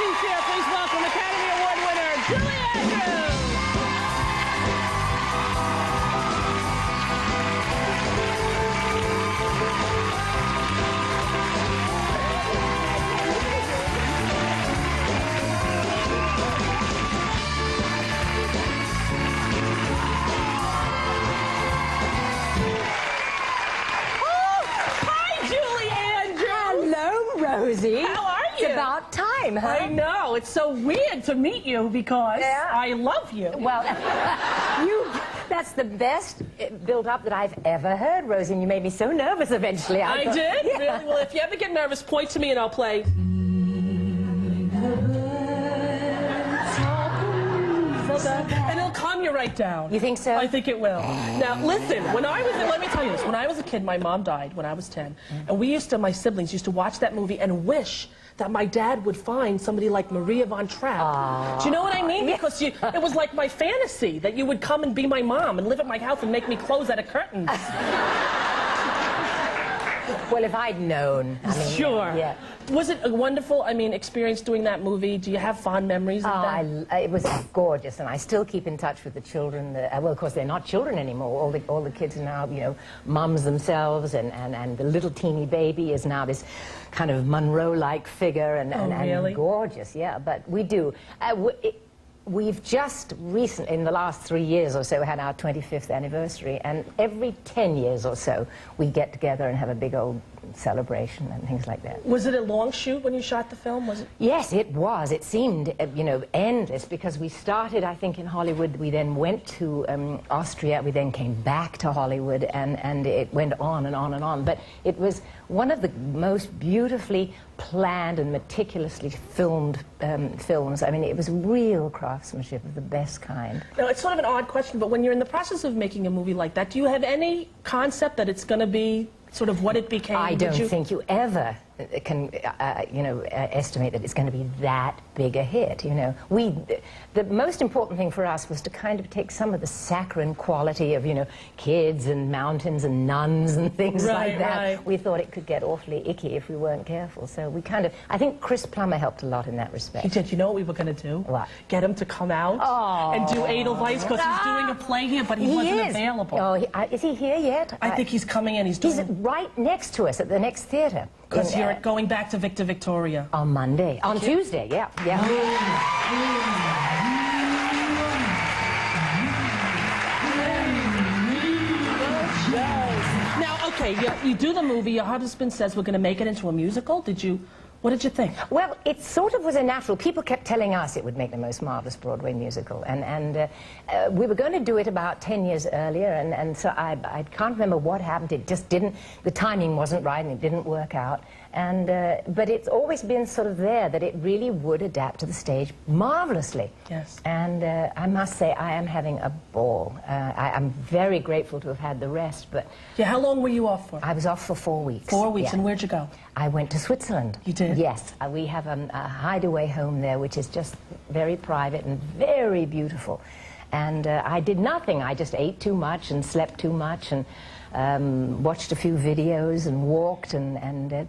She's here. Please welcome Academy Award winner, Julie Andrews. Rosie. How are you? It's about time, huh? I know. It's so weird to meet you because I love you. Well, that's the best build-up that I've ever heard, Rosie, and you made me so nervous eventually. I thought, did? Yeah. Really? Well, if you ever get nervous, point to me and I'll play. And it'll calm you right down. You think so? I think it will. Now, listen, let me tell you this. When I was a kid, my mom died when I was 10. And my siblings used to watch that movie and wish that my dad would find somebody like Maria von Trapp. Do you know what I mean? Because it was like my fantasy that you would come and be my mom and live at my house and make me close out of curtains. Well, if I'd known. I mean, sure. Yeah. Was it a wonderful, experience doing that movie? Do you have fond memories of that? It was gorgeous, and I still keep in touch with the children. Well, of course, they're not children anymore. All the kids are now, mums themselves, and the little teeny baby is now this kind of Monroe-like figure, and really? Gorgeous, yeah. But we do. We've just recently, in the last 3 years or so, had our 25th anniversary, and every 10 years or so, we get together and have a big old celebration and things like that. Was it a long shoot when you shot the film? Was it? Yes, it was. It seemed, endless, because we started, I think, in Hollywood. We then went to Austria. We then came back to Hollywood, and it went on and on and on. But it was one of the most beautifully planned and meticulously filmed films. I mean, it was real craftsmanship of the best kind. Now, it's sort of an odd question, but when you're in the process of making a movie like that, do you have any concept that it's going to be sort of what it became? I don't think you ever can, estimate that it's going to be that big a hit. The most important thing for us was to kind of take some of the saccharine quality of, kids and mountains and nuns and things like that. Right. We thought it could get awfully icky if we weren't careful. So we I think Chris Plummer helped a lot in that respect. He did. You know what we were going to do? What? Get him to come out and do Edelweiss, because he's doing a play here, but he wasn't available. Oh, is he here yet? I think he's coming in. He's right next to us at the next theater. Because you're going back to Victor Victoria. On Monday. On Tuesday, yeah. Now, okay, you do the movie. Your husband says we're going to make it into a musical. What did you think? Well, it sort of was a natural. People kept telling us it would make the most marvelous Broadway musical. And we were going to do it about 10 years earlier, and so I can't remember what happened. It just didn't, the timing wasn't right, and it didn't work out. And, but it's always been sort of there that it really would adapt to the stage marvelously. Yes. And I must say, I am having a ball. I'm very grateful to have had the rest, but... Yeah, how long were you off for? I was off for 4 weeks. 4 weeks, yeah. And where'd you go? I went to Switzerland. You did? Yes. We have a hideaway home there, which is just very private and very beautiful. And I did nothing. I just ate too much and slept too much and watched a few videos and walked and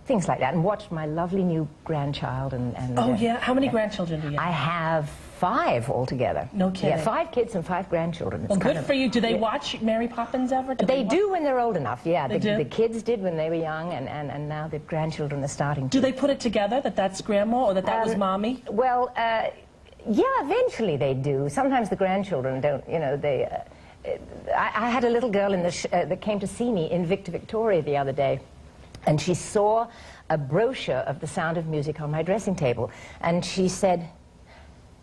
things like that, and watched my lovely new grandchild. Oh, yeah? How many grandchildren do you have? I have 5 altogether. No kidding. Yeah, 5 kids and 5 grandchildren. Well, good for you. Do they watch Mary Poppins ever? They do when they're old enough, yeah. The kids did when they were young, and now the grandchildren are starting to. Do they put it together that that's Grandma or that was Mommy? Well, yeah, eventually they do. Sometimes the grandchildren don't, they... I had a little girl that came to see me in Victor Victoria the other day, and she saw a brochure of The Sound of Music on my dressing table, and she said,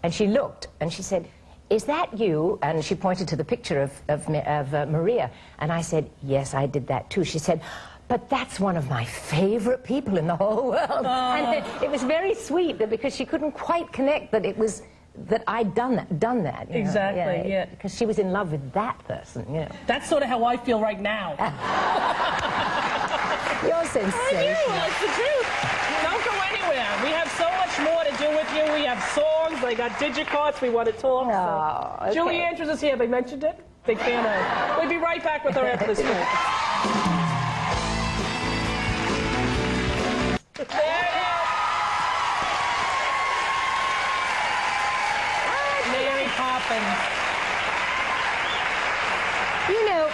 and she looked, and she said, "Is that you?" And she pointed to the picture of Maria, and I said, "Yes, I did that too." She said, "But that's one of my favorite people in the whole world." And it was very sweet, because she couldn't quite connect that it was that I'd done that. Exactly, yeah. Because she was in love with that person, That's sort of how I feel right now. You're sensational. It's the truth. Don't go anywhere. We have so much more to do with you. We have songs. I got digicards. We want to talk. Oh, okay. Julie Andrews is here. They mentioned it. Big fan of her. We'll be right back with her after this break. There you go. things. You know,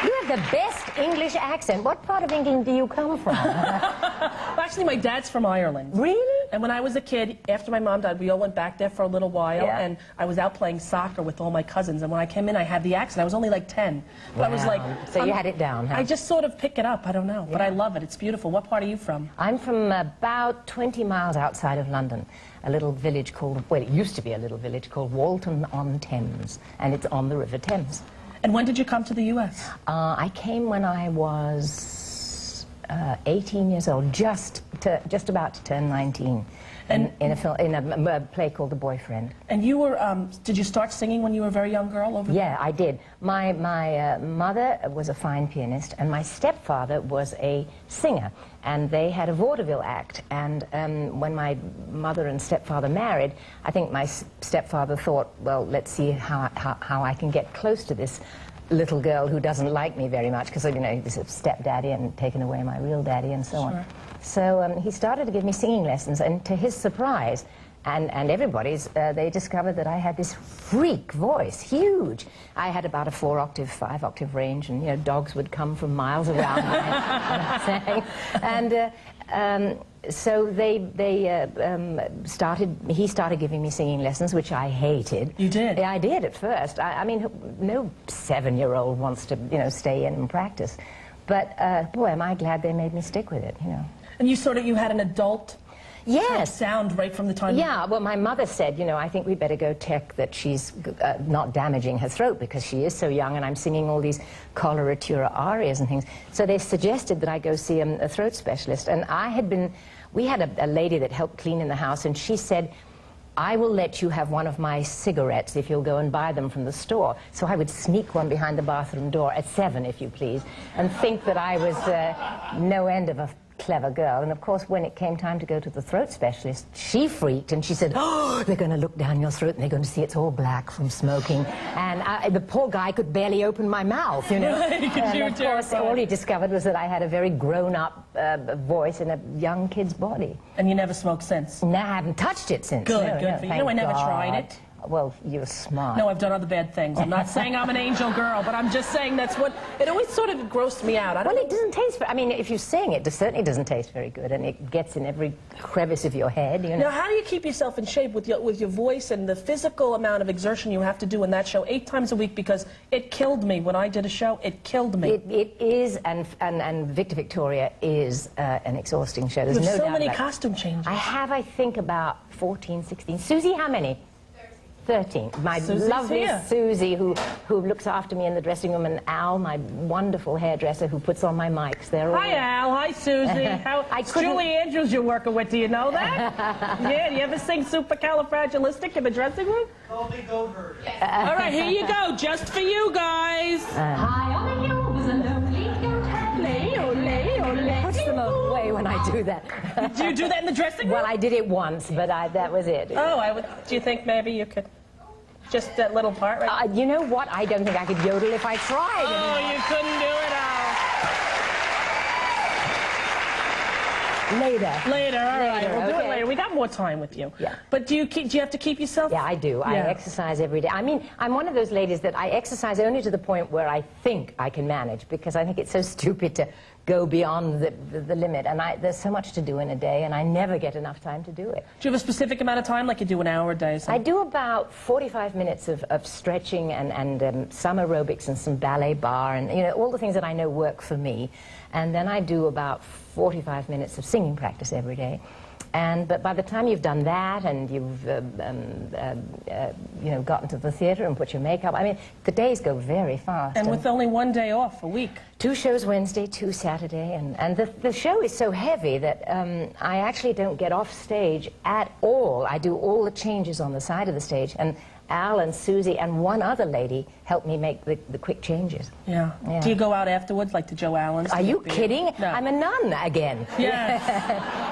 you have the best English accent. What part of England do you come from? Well, actually, my dad's from Ireland. Really? And when I was a kid, after my mom died, we all went back there for a little while, Yeah. and I was out playing soccer with all my cousins, and when I came in, I had the accent. I was only like 10. But I was Wow. like... So you had it down, huh? I just sort of pick it up, I don't know, but I love it. It's beautiful. What part are you from? I'm from about 20 miles outside of London, a little village called, well, it used to be a little village called Walton-on-Thames, and it's on the River Thames. And when did you come to the U.S.? I came when I was 18 years old, just about to turn 19, in a play called The Boyfriend. And you were, did you start singing when you were a very young girl over there? Yeah, I did. My mother was a fine pianist, and my stepfather was a singer, and they had a vaudeville act. And when my mother and stepfather married, I think my stepfather thought, well, let's see how I can get close to this little girl who doesn't like me very much, because, you know, he's a stepdaddy and taken away my real daddy and so on. So he started to give me singing lessons, and to his surprise, and everybody's, they discovered that I had this freak voice, huge. I had about a 4-octave, 5-octave range, and, you know, dogs would come from miles around when I sang. And so he started giving me singing lessons, which I hated. You did? Yeah, I did at first. I mean, no 7-year-old wants to, you know, stay in and practice. But, boy, am I glad they made me stick with it, you know. And you had an adult Yes. sound right from the time... Yeah, well, my mother said, you know, I think we better go check that she's not damaging her throat, because she is so young and I'm singing all these coloratura arias and things. So they suggested that I go see a throat specialist. And we had a lady that helped clean in the house, and she said, I will let you have one of my cigarettes if you'll go and buy them from the store. So I would sneak one behind the bathroom door at 7, if you please, and think that I was no end of a clever girl. And of course, when it came time to go to the throat specialist, she freaked, and she said, oh, they're going to look down your throat and they're going to see it's all black from smoking. And the poor guy could barely open my mouth, you know. And of course, all he discovered was that I had a very grown-up voice in a young kid's body. And you never smoked since? No, I haven't touched it since. Good, no, good no, for you. You know, I never tried it. Well, you're smart. No, I've done other bad things. I'm not saying I'm an angel girl, but I'm just saying that's what... It always sort of grossed me out. Well, it doesn't taste... I mean, if you sing, it certainly doesn't taste very good, and it gets in every crevice of your head, you know. Now, how do you keep yourself in shape with your voice and the physical amount of exertion you have to do in that show 8 times a week? Because it killed me when I did a show. It killed me. It is, and Victor Victoria is an exhausting show. There's no doubt so many about it. costume changes. I have, I think, about 14, 16. Susie, how many? 13. My Susie's lovely here. Susie, who looks after me in the dressing room, and Al, my wonderful hairdresser, who puts on my mics. They're all... Hi, Al. Hi, Susie. It's Julie Andrews you're working with. Do you know that? Yeah. Do you ever sing Supercalifragilistic in the dressing room? Call me goat herd. All right, here you go. Just for you guys. High on the hill was a lonely goat herd. Lay, oh, lay, oh, lay. Puts them away when I do that. Do you do that in the dressing room? Well, I did it once, but that was it. Oh, do you think maybe you could... Just that little part, right? You know what? I don't think I could yodel if I tried. Oh, you couldn't do it, Al. Later, all right. Later, We'll do it okay. later. We got more time with you. Yeah. But do you have to keep yourself? Yeah, I do. I exercise every day. I mean, I'm one of those ladies that I exercise only to the point where I think I can manage, because I think it's so stupid to go beyond the limit. And there's so much to do in a day, and I never get enough time to do it. Do you have a specific amount of time, like you do an hour a day? Or I do about 45 minutes of stretching and some aerobics and some ballet bar, and, you know, all the things that I know work for me. And then I do about 45 minutes of singing practice every day. But by the time you've done that and you've you know, gotten to the theater and put your makeup, I mean, the days go very fast. And with only one day off a week. 2 shows Wednesday, 2 Saturday, and the show is so heavy that I actually don't get off stage at all. I do all the changes on the side of the stage, and Al and Susie and one other lady help me make the quick changes. Yeah. Yeah. Do you go out afterwards, like to Joe Allen's? Are you kidding? No. I'm a nun again. Yes.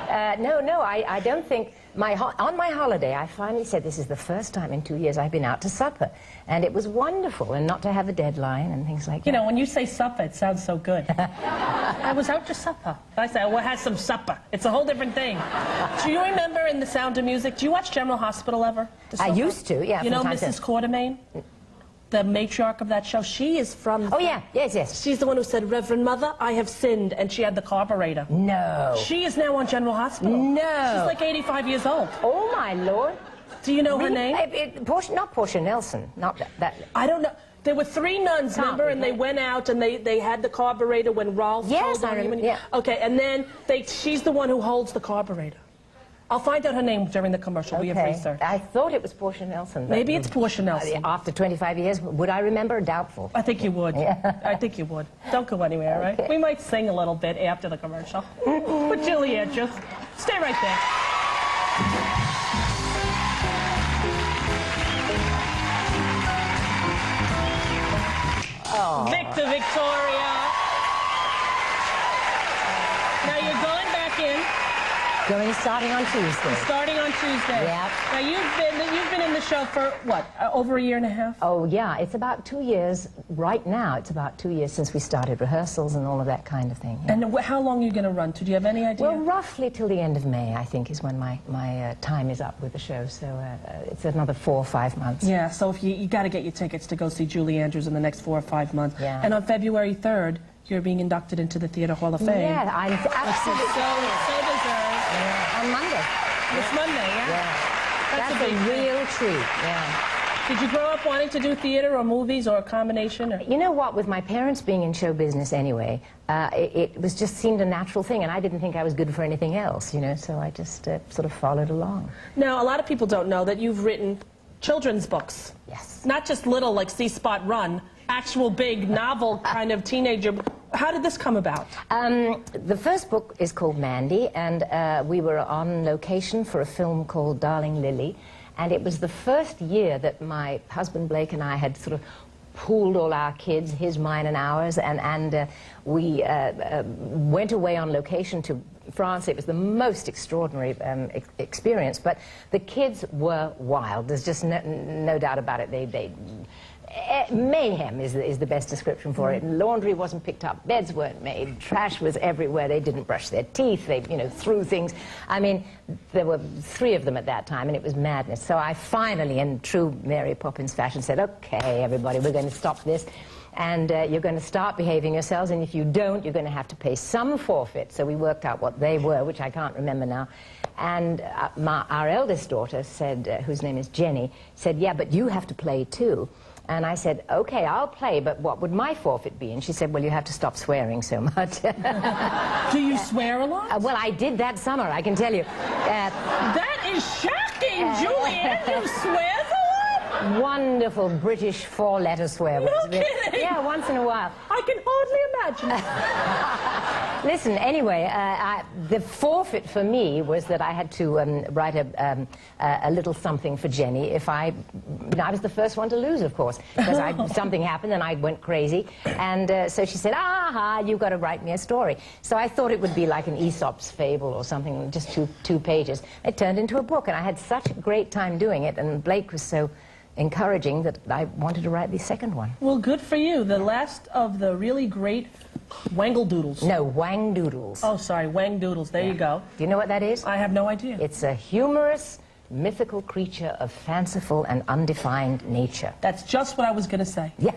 No, I don't think... on my holiday, I finally said, this is the first time in 2 years I've been out to supper. And it was wonderful, and not to have a deadline and things like that. You know, when you say supper, it sounds so good. I was out to supper. I say, well, have some supper. It's a whole different thing. Do you remember in The Sound of Music, do you watch General Hospital ever? I used to, yeah. You know Mrs. Quartermain? The matriarch of that show, she is from... Oh, yeah, yes. She's the one who said, Reverend Mother, I have sinned, and she had the carburetor. No. She is now on General Hospital. No. She's like 85 years old. Oh, my Lord. Do you know her name? Not Portia Nelson, not that... I don't know. There were 3 nuns, remember, and they went out and they had the carburetor when Rolf Yes, told I on him. remember, yeah. Okay, and then she's the one who holds the carburetor. I'll find out her name during the commercial. We have research. I thought it was Portia Nelson. Maybe it's Portia Nelson. After 25 years, would I remember? Doubtful. I think you would. Yeah. I think you would. Don't go anywhere, right? Okay. We might sing a little bit after the commercial. But Juliet, just stay right there. Oh. Victor, Victoria. Now you're going back in. Starting on Tuesday. Starting on Tuesday. Yep. Now you've been in the show for what? Over a year and a half? Oh yeah, it's about 2 years. Right now, it's about 2 years since we started rehearsals and all of that kind of thing. Yeah. And how long are you going to run to? Do you have any idea? Well, roughly till the end of May, I think, is when my time is up with the show. So it's another 4 or 5 months. Yeah. So if you got to get your tickets to go see Julie Andrews in the next 4 or 5 months. Yeah. And on February 3rd, you're being inducted into the Theatre Hall of Fame. Yeah, I'm absolutely so deserved. Yeah. On Monday. It's Monday, yeah? That's a big real treat, yeah. Did you grow up wanting to do theater or movies or a combination? Or? You know what, with my parents being in show business anyway, it was just seemed a natural thing, and I didn't think I was good for anything else, you know, so I just sort of followed along. Now, a lot of people don't know that you've written children's books. Yes. Not just little, like See Spot Run, actual big novel kind of teenager. How did this come about? The first book is called Mandy, and we were on location for a film called Darling Lily, and it was the first year that my husband Blake and I had sort of pooled all our kids, his, mine, and ours, and we went away on location to France. It was the most extraordinary experience, but the kids were wild. There's just no doubt about it. Mayhem is the best description for it. Laundry wasn't picked up, beds weren't made, trash was everywhere, they didn't brush their teeth, they threw things. I mean, there were 3 of them at that time, and it was madness. So I finally, in true Mary Poppins fashion, said, okay, everybody, we're going to stop this, and you're going to start behaving yourselves, and if you don't, you're going to have to pay some forfeit. So we worked out what they were, which I can't remember now. And our eldest daughter said, whose name is Jenny, said, yeah, but you have to play too. And I said, okay, I'll play, but what would my forfeit be? And she said, well, you have to stop swearing so much. Do you swear a lot? Well, I did that summer, I can tell you. That is shocking, Juliet! You swears a lot? Wonderful British 4-letter swear words. No kidding! Yeah, once in a while. I can hardly imagine. Listen, anyway, the forfeit for me was that I had to write a little something for Jenny if I was the first one to lose, of course, because something happened and I went crazy. And so she said, aha, you've got to write me a story. So I thought it would be like an Aesop's fable or something, just two pages. It turned into a book, and I had such a great time doing it, and Blake was so encouraging that I wanted to write the second one. Well, good for you. The last of the really great Wangle Doodles. No, Wang Doodles. Oh, sorry, Wang Doodles. There you go. Do you know what that is? I have no idea. It's a humorous, mythical creature of fanciful and undefined nature. That's just what I was going to say. Yeah.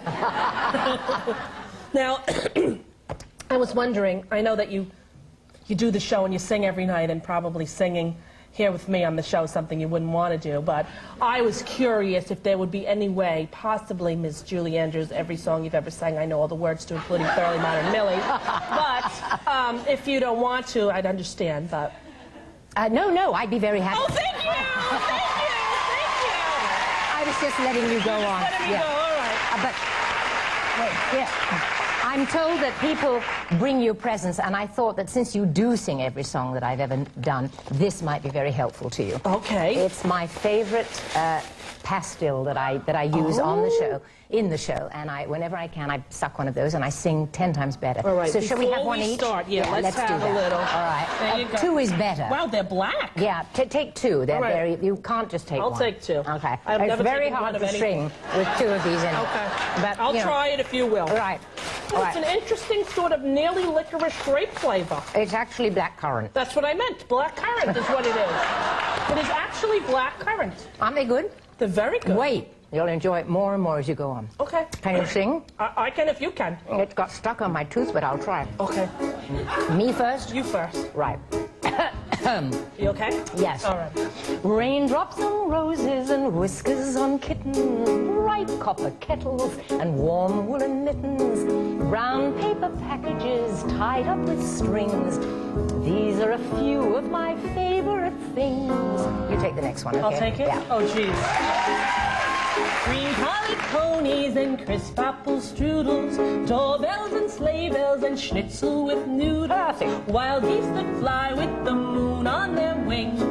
Now, I was wondering, I know that you do the show and you sing every night, and probably singing here with me on the show is something you wouldn't want to do, but I was curious if there would be any way, possibly Miss Julie Andrews, every song you've ever sang, I know all the words to, including Thoroughly Modern Millie, but if you don't want to, I'd understand, but... No, I'd be very happy. Oh, thank you! Thank you! Thank you! I was just letting you go on. Letting me go, all right. But, wait, here. I'm told that people bring you presents, and I thought that since you do sing every song that I've ever done, this might be very helpful to you. Okay. It's my favorite pastil that I use on the show, in the show, and whenever I can, I suck one of those and I sing 10 times better. All right. So shall we have one each? Start, let's do have that. a little. All right. There you go. 2 is better. Wow, they're black. Yeah, take 2. They're right. very. You can't just take I'll one. take 2. Okay. I've It's never very taken hard one to of sing with 2 of these in it. Okay. But, I'll you know, try it if you will. Right. All It's right. an interesting sort of nearly licorice grape flavor. It's actually blackcurrant. That's what I meant. Black currant is what it is. It is actually black currant. Aren't they good? They're very good. Wait. You'll enjoy it more and more as you go on. Okay. Can you sing? I can if you can. It got stuck on my tooth, but I'll try. Okay. Me first? You first. Right. You okay? Yes. All right. Raindrops on roses and whiskers on kittens, bright copper kettles and warm woolen mittens, brown paper packages tied up with strings. These are a few of my favorite things. You take the next one, okay? I'll take it? Yeah. Oh, geez. Green-collared ponies and crisp apple strudels, doorbells and sleigh bells and schnitzel with noodles, Perfect. wild geese that fly with the moon on their wings.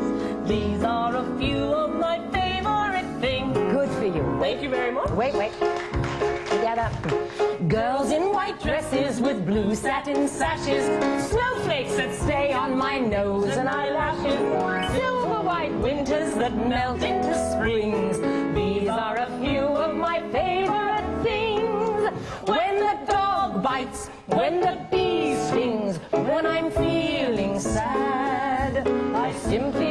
These are a few of my favorite things. Good for you. Thank you very much. Wait. Together. Girls in white dresses with blue satin sashes, snowflakes that stay on my nose and eyelashes, silver white winters that melt into springs. These are a few of my favorite things. When the dog bites, when the bee stings, when I'm feeling sad, I simply